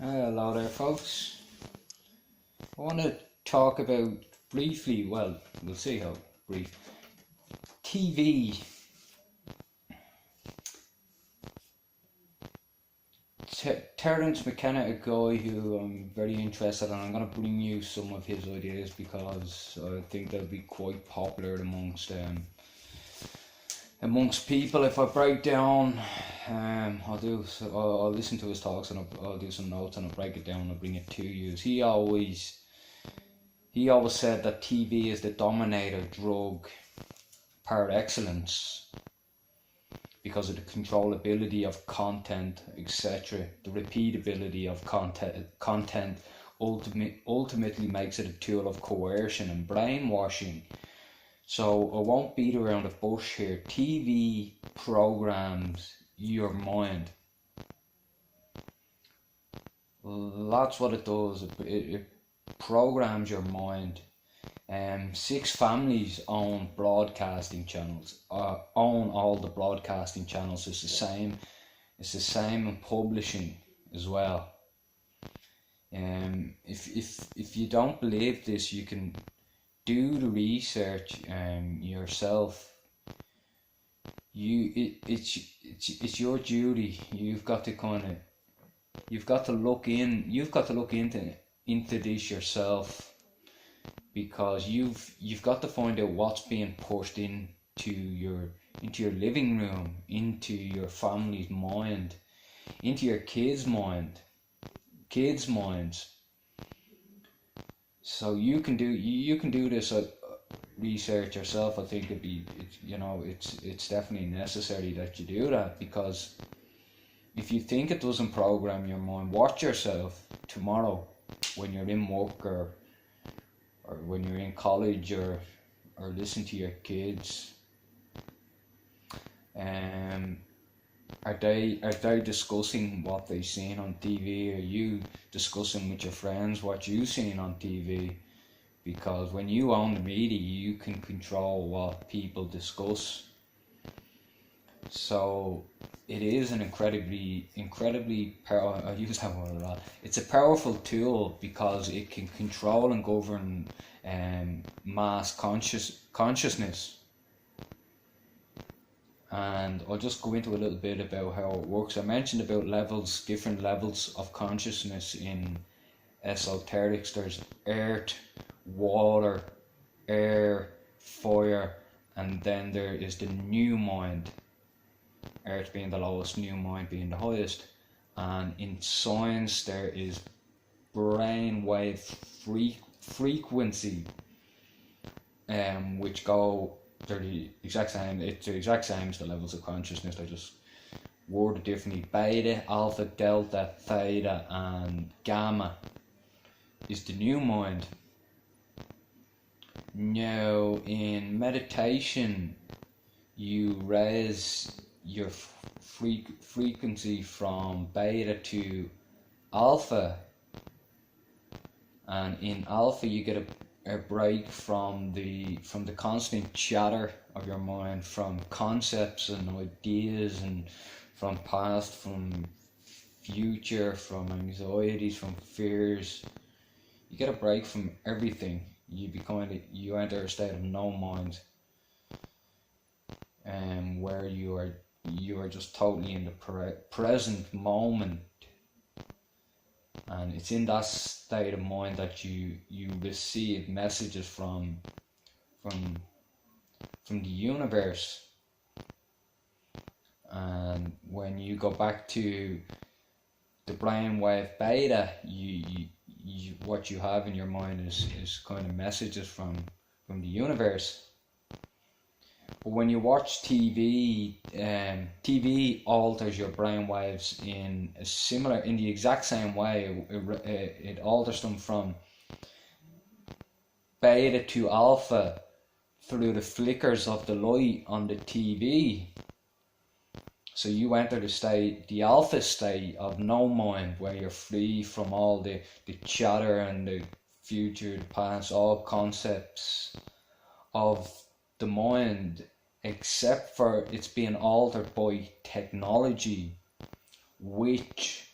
Hello there, folks. I want to talk about briefly, well, we'll see how brief. TV. Terence McKenna, a guy who I'm very interested in. I'm going to bring you some of his ideas because I think they'll be quite popular amongst people. If I break down, I'll listen to his talks and I'll do some notes and I'll break it down and I'll bring it to you. He always said that TV is the dominator drug par excellence because of the controllability of content, etc. The repeatability of content ultimately makes it a tool of coercion and brainwashing. So I won't beat around the bush here. TV programs your mind. That's what it does. It programs your mind. 6 families own broadcasting channels. Own all the broadcasting channels. It's the same. It's the same in publishing as well. If you don't believe this, you can do the research yourself. It's your duty. You've got to look into this yourself, because you've got to find out what's being pushed into your living room, into your family's mind, into your kids' minds. So you can do this research yourself. I think it's definitely necessary that you do that, because if you think it doesn't program your mind, watch yourself tomorrow when you're in work or when you're in college or listen to your kids. Are they discussing what they've seen on TV? Are you discussing with your friends what you've seen on TV? Because when you own the media, you can control what people discuss. So it is an incredibly powerful. I use that word a lot. It's a powerful tool because it can control and govern mass consciousness. And I'll just go into a little bit about how it works. I mentioned about different levels of consciousness in esoterics. There's earth, water, air, fire, and then there is the new mind. Earth being the lowest, new mind being the highest. And in science there is brainwave frequency, which go, they're the exact same. It's the exact same as the levels of consciousness. They just worded differently. Beta, alpha, delta, theta, and gamma is the new mind. Now, in meditation, you raise your frequency from beta to alpha, and in alpha you get a break from the constant chatter of your mind, from concepts and ideas, and from past, from future, from anxieties, from fears. You get a break from everything. You enter a state of no mind, where you are just totally in the present moment. And it's in that state of mind that you receive messages from the universe. And when you go back to the brainwave beta, you what you have in your mind is kind of messages from the universe. But when you watch TV, TV alters your brainwaves in the exact same way. It alters them from beta to alpha through the flickers of the light on the TV. So you enter the alpha state of no mind, where you're free from all the chatter and the future, the past, all concepts of the mind, except for it's being altered by technology, which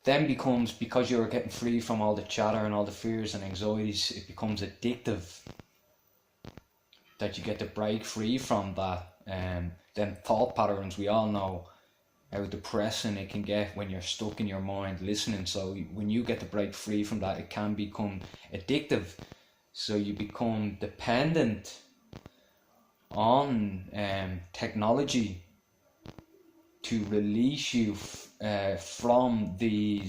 then becomes, because you're getting free from all the chatter and all the fears and anxieties, it becomes addictive, that you get to break free from that. Then thought patterns, we all know how depressing it can get when you're stuck in your mind listening. So when you get to break free from that, it can become addictive. So you become dependent on technology to release you from the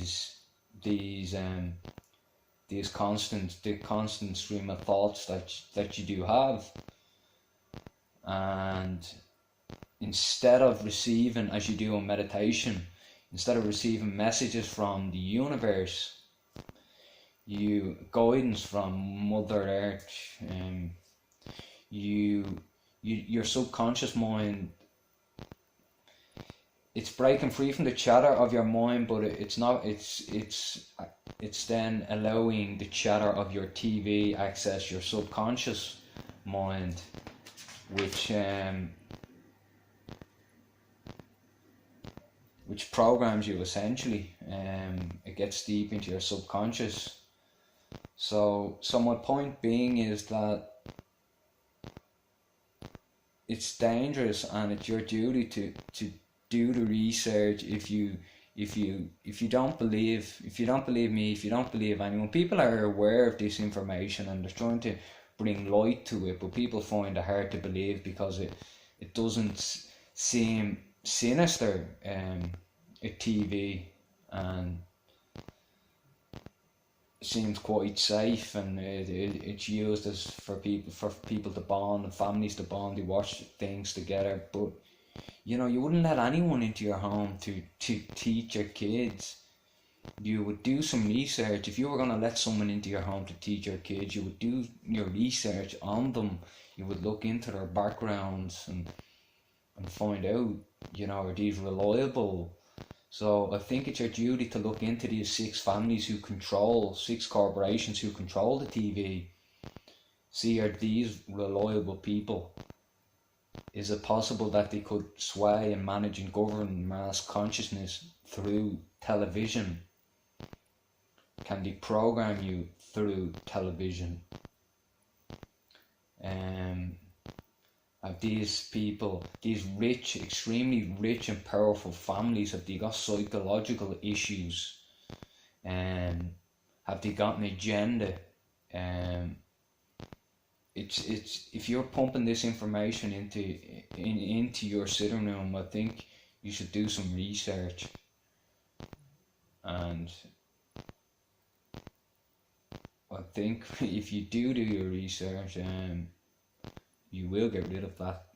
constant stream of thoughts that you do have. And instead of receiving, as you do in meditation, instead of receiving messages from the universe, guidance from Mother Earth, your subconscious mind, it's breaking free from the chatter of your mind, but it's then allowing the chatter of your TV access your subconscious mind, which programs you essentially. It gets deep into your subconscious. So my point being is that it's dangerous, and it's your duty to do the research. If you don't believe me, if you don't believe anyone, people are aware of this information and they're trying to bring light to it, but people find it hard to believe because it doesn't seem sinister. TV, and it seems quite safe, and it's used as for people to bond and families to bond. They watch things together, but you wouldn't let anyone into your home to teach your kids. You would do some research. If you were going to let someone into your home to teach your kids, you would do your research on them. You would look into their backgrounds and find out, are these reliable? So I think it's your duty to look into these 6 corporations who control the TV. See, are these reliable people? Is it possible that they could sway and manage and govern mass consciousness through television? Can they program you through television? Have these people, these rich, extremely rich and powerful families, have they got psychological issues? Have they got an agenda? It's if you're pumping this information into your sitting room, I think you should do some research. And I think if you do your research, you will get rid of that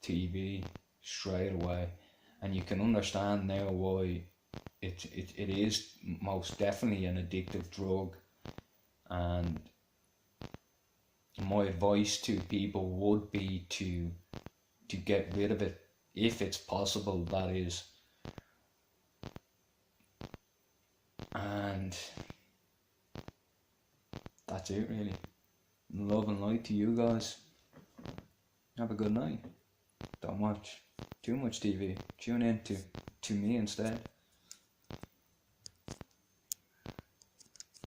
TV straight away, and you can understand now why it is most definitely an addictive drug. And my advice to people would be to get rid of it if it's possible, that is. And that's it really. Love and light to you guys. Have a good night. Don't watch too much TV. Tune in to me instead.